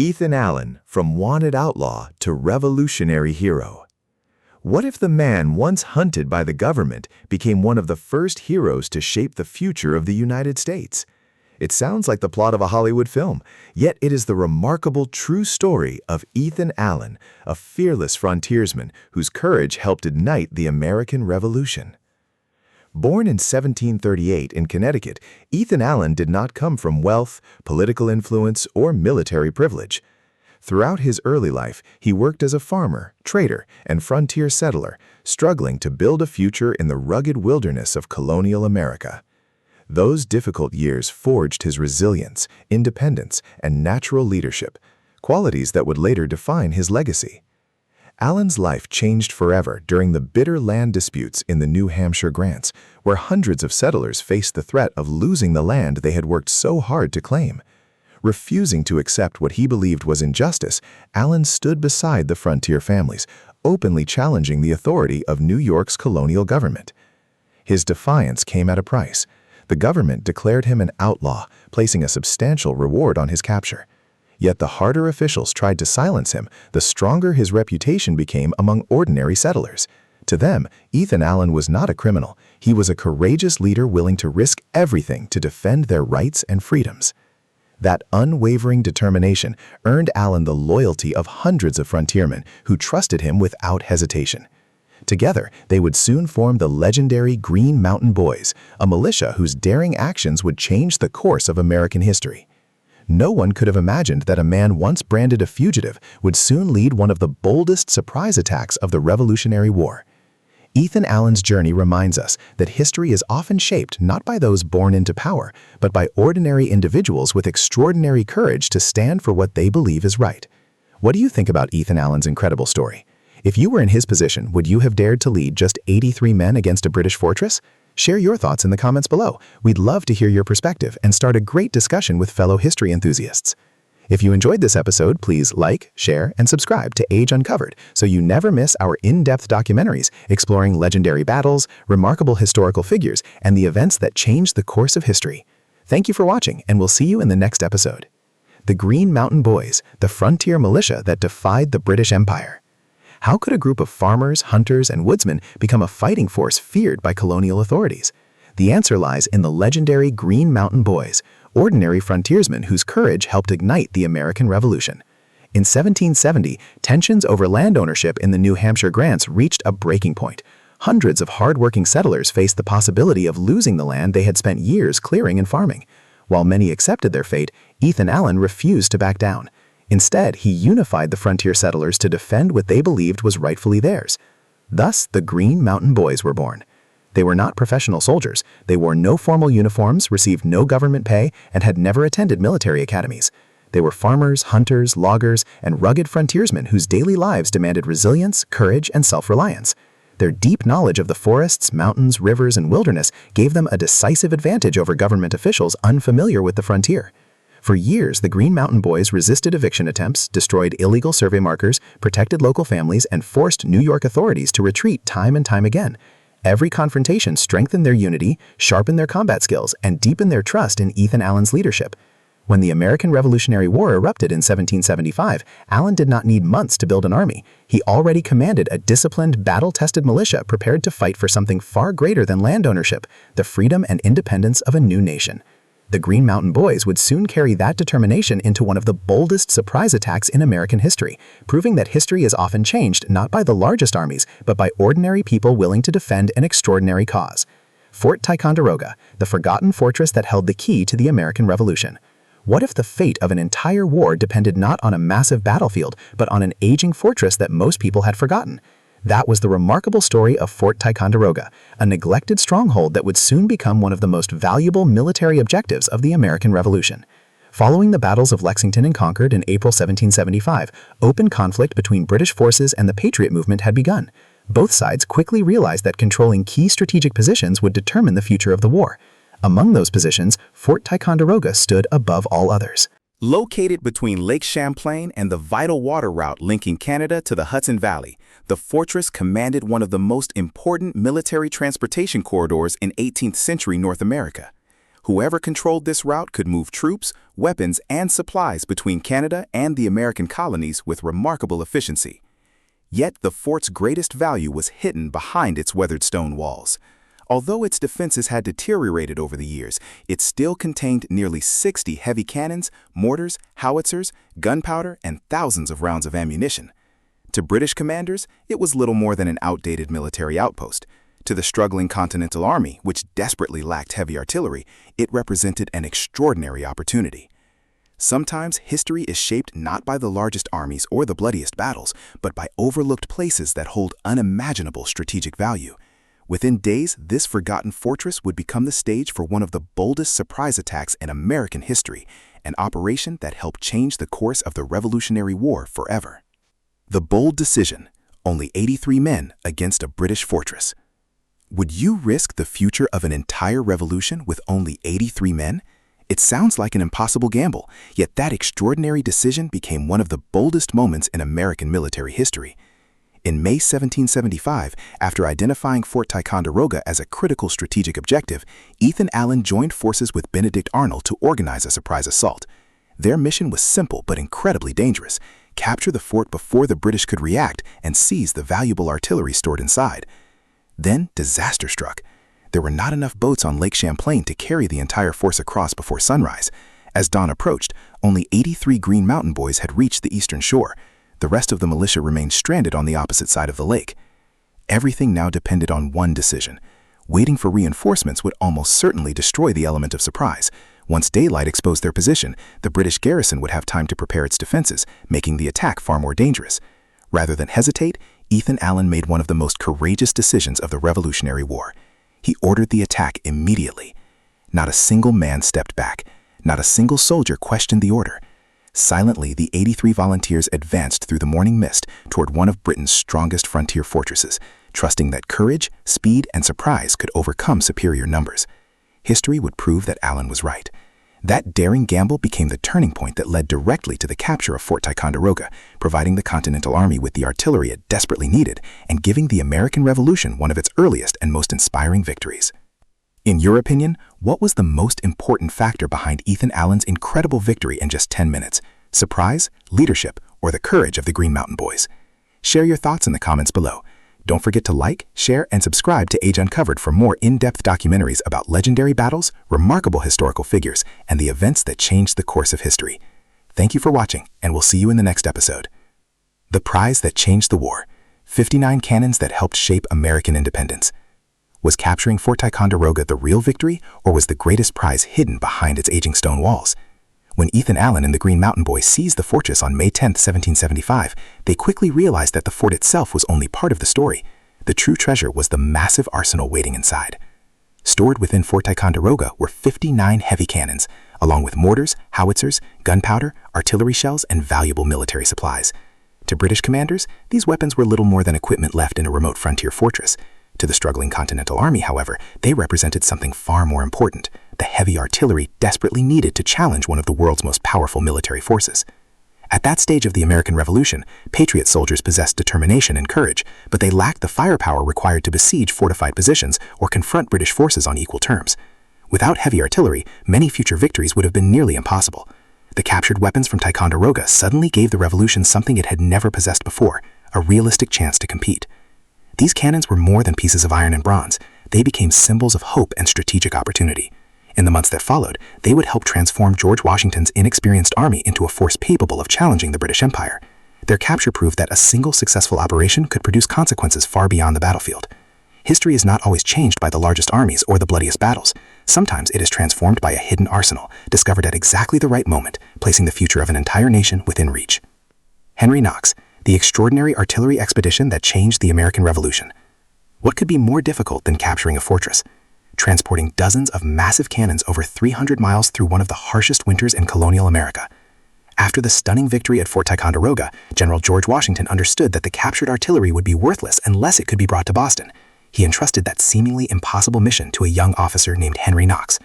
Ethan Allen, from wanted outlaw to revolutionary hero. What if the man once hunted by the government became one of the first heroes to shape the future of the United States? It sounds like the plot of a Hollywood film, yet it is the remarkable true story of Ethan Allen, a fearless frontiersman whose courage helped ignite the American Revolution. Born in 1738 in Connecticut, Ethan Allen did not come from wealth, political influence, or military privilege. Throughout his early life, he worked as a farmer, trader, and frontier settler, struggling to build a future in the rugged wilderness of colonial America. Those difficult years forged his resilience, independence, and natural leadership, qualities that would later define his legacy. Allen's life changed forever during the bitter land disputes in the New Hampshire grants, where hundreds of settlers faced the threat of losing the land they had worked so hard to claim. Refusing to accept what he believed was injustice, Allen stood beside the frontier families, openly challenging the authority of New York's colonial government. His defiance came at a price. The government declared him an outlaw, placing a substantial reward on his capture. Yet the harder officials tried to silence him, the stronger his reputation became among ordinary settlers. To them, Ethan Allen was not a criminal. He was a courageous leader willing to risk everything to defend their rights and freedoms. That unwavering determination earned Allen the loyalty of hundreds of frontiermen who trusted him without hesitation. Together, they would soon form the legendary Green Mountain Boys, a militia whose daring actions would change the course of American history. No one could have imagined that a man once branded a fugitive would soon lead one of the boldest surprise attacks of the Revolutionary War. Ethan Allen's journey reminds us that history is often shaped not by those born into power, but by ordinary individuals with extraordinary courage to stand for what they believe is right. What do you think about Ethan Allen's incredible story? If you were in his position, would you have dared to lead just 83 men against a British fortress? Share your thoughts in the comments below. We'd love to hear your perspective and start a great discussion with fellow history enthusiasts. If you enjoyed this episode, please like, share, and subscribe to Age Uncovered so you never miss our in-depth documentaries exploring legendary battles, remarkable historical figures, and the events that changed the course of history. Thank you for watching, and we'll see you in the next episode. The Green Mountain Boys, the frontier militia that defied the British Empire. How could a group of farmers, hunters, and woodsmen become a fighting force feared by colonial authorities? The answer lies in the legendary Green Mountain Boys, ordinary frontiersmen whose courage helped ignite the American Revolution. In 1770, tensions over land ownership in the New Hampshire grants reached a breaking point. Hundreds of hard-working settlers faced the possibility of losing the land they had spent years clearing and farming. While many accepted their fate, Ethan Allen refused to back down. Instead, he unified the frontier settlers to defend what they believed was rightfully theirs. Thus, the Green Mountain Boys were born. They were not professional soldiers. They wore no formal uniforms, received no government pay, and had never attended military academies. They were farmers, hunters, loggers, and rugged frontiersmen whose daily lives demanded resilience, courage, and self-reliance. Their deep knowledge of the forests, mountains, rivers, and wilderness gave them a decisive advantage over government officials unfamiliar with the frontier. For years, the Green Mountain Boys resisted eviction attempts, destroyed illegal survey markers, protected local families, and forced New York authorities to retreat time and time again. Every confrontation strengthened their unity, sharpened their combat skills, and deepened their trust in Ethan Allen's leadership. When the American Revolutionary War erupted in 1775, Allen did not need months to build an army. He already commanded a disciplined, battle-tested militia prepared to fight for something far greater than land ownership, the freedom and independence of a new nation. The Green Mountain Boys would soon carry that determination into one of the boldest surprise attacks in American history, proving that history is often changed not by the largest armies, but by ordinary people willing to defend an extraordinary cause. Fort Ticonderoga, the forgotten fortress that held the key to the American Revolution. What if the fate of an entire war depended not on a massive battlefield, but on an aging fortress that most people had forgotten? That was the remarkable story of Fort Ticonderoga, a neglected stronghold that would soon become one of the most valuable military objectives of the American Revolution. Following the battles of Lexington and Concord in April 1775, open conflict between British forces and the Patriot movement had begun. Both sides quickly realized that controlling key strategic positions would determine the future of the war. Among those positions, Fort Ticonderoga stood above all others. Located between Lake Champlain and the vital water route linking Canada to the Hudson Valley, the fortress commanded one of the most important military transportation corridors in 18th century North America. Whoever controlled this route could move troops, weapons, and supplies between Canada and the American colonies with remarkable efficiency. Yet the fort's greatest value was hidden behind its weathered stone walls. Although its defenses had deteriorated over the years, it still contained nearly 60 heavy cannons, mortars, howitzers, gunpowder, and thousands of rounds of ammunition. To British commanders, it was little more than an outdated military outpost. To the struggling Continental Army, which desperately lacked heavy artillery, it represented an extraordinary opportunity. Sometimes history is shaped not by the largest armies or the bloodiest battles, but by overlooked places that hold unimaginable strategic value. Within days, this forgotten fortress would become the stage for one of the boldest surprise attacks in American history, an operation that helped change the course of the Revolutionary War forever. The bold decision: only 83 men against a British fortress. Would you risk the future of an entire revolution with only 83 men? It sounds like an impossible gamble, yet that extraordinary decision became one of the boldest moments in American military history. In May 1775, after identifying Fort Ticonderoga as a critical strategic objective, Ethan Allen joined forces with Benedict Arnold to organize a surprise assault. Their mission was simple but incredibly dangerous: capture the fort before the British could react and seize the valuable artillery stored inside. Then disaster struck. There were not enough boats on Lake Champlain to carry the entire force across before sunrise. As dawn approached, only 83 Green Mountain Boys had reached the eastern shore. The rest of the militia remained stranded on the opposite side of the lake. Everything now depended on one decision. Waiting for reinforcements would almost certainly destroy the element of surprise. Once daylight exposed their position, the British garrison would have time to prepare its defenses, making the attack far more dangerous. Rather than hesitate, Ethan Allen made one of the most courageous decisions of the Revolutionary War. He ordered the attack immediately. Not a single man stepped back. Not a single soldier questioned the order. Silently, the 83 volunteers advanced through the morning mist toward one of Britain's strongest frontier fortresses, trusting that courage, speed, and surprise could overcome superior numbers. History would prove that Allen was right. That daring gamble became the turning point that led directly to the capture of Fort Ticonderoga, providing the Continental Army with the artillery it desperately needed and giving the American Revolution one of its earliest and most inspiring victories. In your opinion, what was the most important factor behind Ethan Allen's incredible victory in just 10 minutes? Surprise, leadership, or the courage of the Green Mountain Boys? Share your thoughts in the comments below. Don't forget to like, share, and subscribe to Age Uncovered for more in-depth documentaries about legendary battles, remarkable historical figures, and the events that changed the course of history. Thank you for watching, and we'll see you in the next episode. The prize that changed the war: 59 cannons that helped shape American independence. Was capturing Fort Ticonderoga the real victory, or was the greatest prize hidden behind its aging stone walls? When Ethan Allen and the Green Mountain Boys seized the fortress on May 10, 1775, they quickly realized that the fort itself was only part of the story. The true treasure was the massive arsenal waiting inside. Stored within Fort Ticonderoga were 59 heavy cannons, along with mortars, howitzers, gunpowder, artillery shells, and valuable military supplies. To British commanders, these weapons were little more than equipment left in a remote frontier fortress. To the struggling Continental Army, however, they represented something far more important: the heavy artillery desperately needed to challenge one of the world's most powerful military forces. At that stage of the American Revolution, Patriot soldiers possessed determination and courage, but they lacked the firepower required to besiege fortified positions or confront British forces on equal terms. Without heavy artillery, many future victories would have been nearly impossible. The captured weapons from Ticonderoga suddenly gave the Revolution something it had never possessed before: a realistic chance to compete. These cannons were more than pieces of iron and bronze. They became symbols of hope and strategic opportunity. In the months that followed, they would help transform George Washington's inexperienced army into a force capable of challenging the British Empire. Their capture proved that a single successful operation could produce consequences far beyond the battlefield. History is not always changed by the largest armies or the bloodiest battles. Sometimes it is transformed by a hidden arsenal, discovered at exactly the right moment, placing the future of an entire nation within reach. Henry Knox, the extraordinary artillery expedition that changed the American Revolution. What could be more difficult than capturing a fortress? Transporting dozens of massive cannons over 300 miles through one of the harshest winters in colonial America. After the stunning victory at Fort Ticonderoga, General George Washington understood that the captured artillery would be worthless unless it could be brought to Boston. He entrusted that seemingly impossible mission to a young officer named Henry Knox.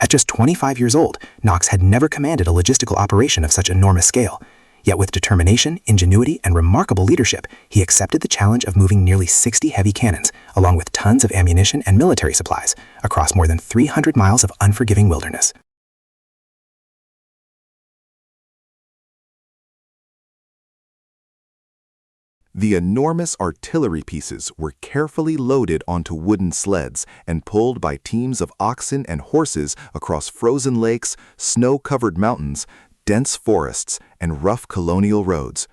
At just 25 years old, Knox had never commanded a logistical operation of such enormous scale. Yet with determination, ingenuity, and remarkable leadership, he accepted the challenge of moving nearly 60 heavy cannons, along with tons of ammunition and military supplies, across more than 300 miles of unforgiving wilderness. The enormous artillery pieces were carefully loaded onto wooden sleds and pulled by teams of oxen and horses across frozen lakes, snow-covered mountains, dense forests, and rough colonial roads.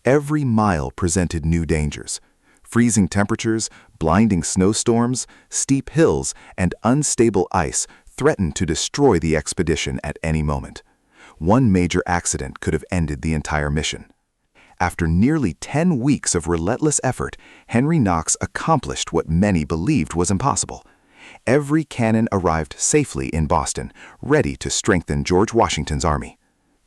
Every mile presented new dangers. Freezing temperatures, blinding snowstorms, steep hills, and unstable ice threatened to destroy the expedition at any moment. One major accident could have ended the entire mission. After nearly 10 weeks of relentless effort, Henry Knox accomplished what many believed was impossible. Every cannon arrived safely in Boston, ready to strengthen George Washington's army.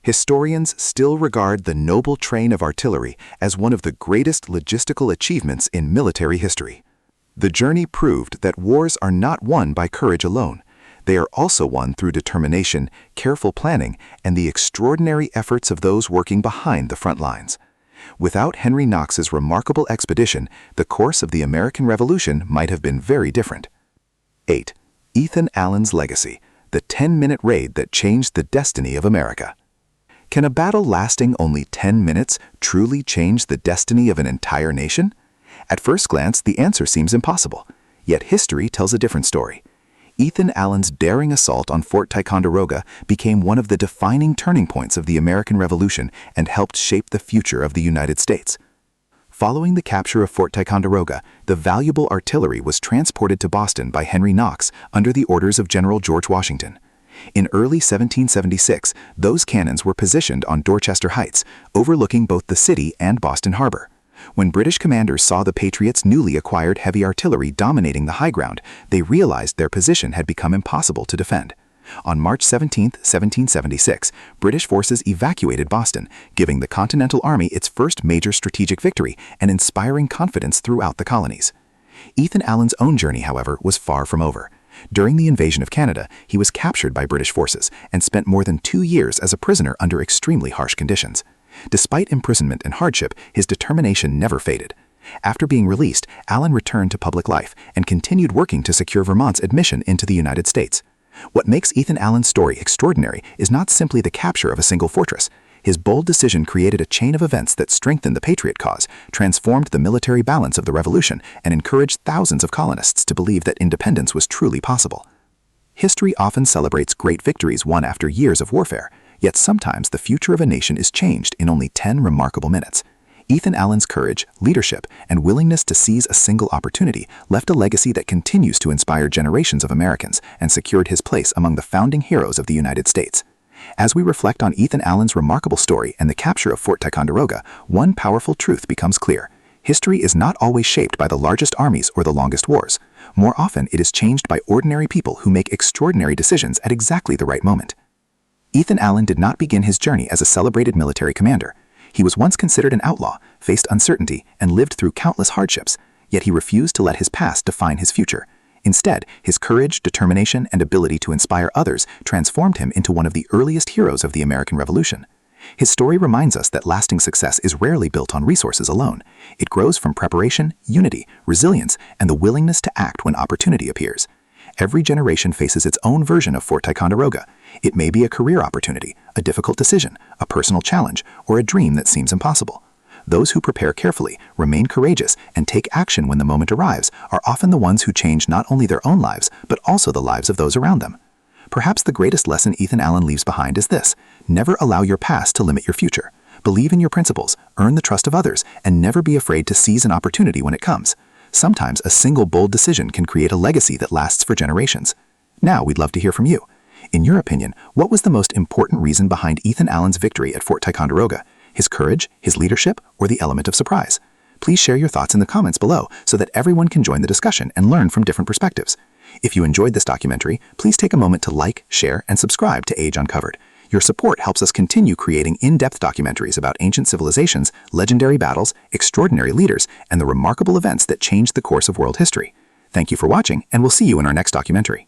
Historians still regard the noble train of artillery as one of the greatest logistical achievements in military history. The journey proved that wars are not won by courage alone. They are also won through determination, careful planning, and the extraordinary efforts of those working behind the front lines. Without Henry Knox's remarkable expedition, the course of the American Revolution might have been very different. 8. Ethan Allen's legacy, the 10-minute raid that changed the destiny of America. Can a battle lasting only 10 minutes truly change the destiny of an entire nation? At first glance, the answer seems impossible. Yet history tells a different story. Ethan Allen's daring assault on Fort Ticonderoga became one of the defining turning points of the American Revolution and helped shape the future of the United States. Following the capture of Fort Ticonderoga, the valuable artillery was transported to Boston by Henry Knox under the orders of General George Washington. In early 1776, those cannons were positioned on Dorchester Heights, overlooking both the city and Boston Harbor. When British commanders saw the Patriots' newly acquired heavy artillery dominating the high ground, they realized their position had become impossible to defend. On March 17, 1776, British forces evacuated Boston, giving the Continental Army its first major strategic victory and inspiring confidence throughout the colonies. Ethan Allen's own journey, however, was far from over. During the invasion of Canada, he was captured by British forces and spent more than 2 years as a prisoner under extremely harsh conditions. Despite imprisonment and hardship, his determination never faded. After being released, Allen returned to public life and continued working to secure Vermont's admission into the United States. What makes Ethan Allen's story extraordinary is not simply the capture of a single fortress. His bold decision created a chain of events that strengthened the Patriot cause, transformed the military balance of the Revolution, and encouraged thousands of colonists to believe that independence was truly possible. History often celebrates great victories won after years of warfare, yet sometimes the future of a nation is changed in only 10 remarkable minutes. Ethan Allen's courage, leadership, and willingness to seize a single opportunity left a legacy that continues to inspire generations of Americans and secured his place among the founding heroes of the United States. As we reflect on Ethan Allen's remarkable story and the capture of Fort Ticonderoga, one powerful truth becomes clear. History is not always shaped by the largest armies or the longest wars. More often, it is changed by ordinary people who make extraordinary decisions at exactly the right moment. Ethan Allen did not begin his journey as a celebrated military commander. He was once considered an outlaw, faced uncertainty, and lived through countless hardships, yet he refused to let his past define his future. Instead, his courage, determination, and ability to inspire others transformed him into one of the earliest heroes of the American Revolution. His story reminds us that lasting success is rarely built on resources alone. It grows from preparation, unity, resilience, and the willingness to act when opportunity appears. Every generation faces its own version of Fort Ticonderoga. It may be a career opportunity, a difficult decision, a personal challenge, or a dream that seems impossible. Those who prepare carefully, remain courageous, and take action when the moment arrives are often the ones who change not only their own lives, but also the lives of those around them. Perhaps the greatest lesson Ethan Allen leaves behind is this: never allow your past to limit your future. Believe in your principles, earn the trust of others, and never be afraid to seize an opportunity when it comes. Sometimes a single bold decision can create a legacy that lasts for generations. Now we'd love to hear from you. In your opinion, what was the most important reason behind Ethan Allen's victory at Fort Ticonderoga? His courage, his leadership, or the element of surprise? Please share your thoughts in the comments below so that everyone can join the discussion and learn from different perspectives. If you enjoyed this documentary, please take a moment to like, share, and subscribe to Age Uncovered. Your support helps us continue creating in-depth documentaries about ancient civilizations, legendary battles, extraordinary leaders, and the remarkable events that changed the course of world history. Thank you for watching, and we'll see you in our next documentary.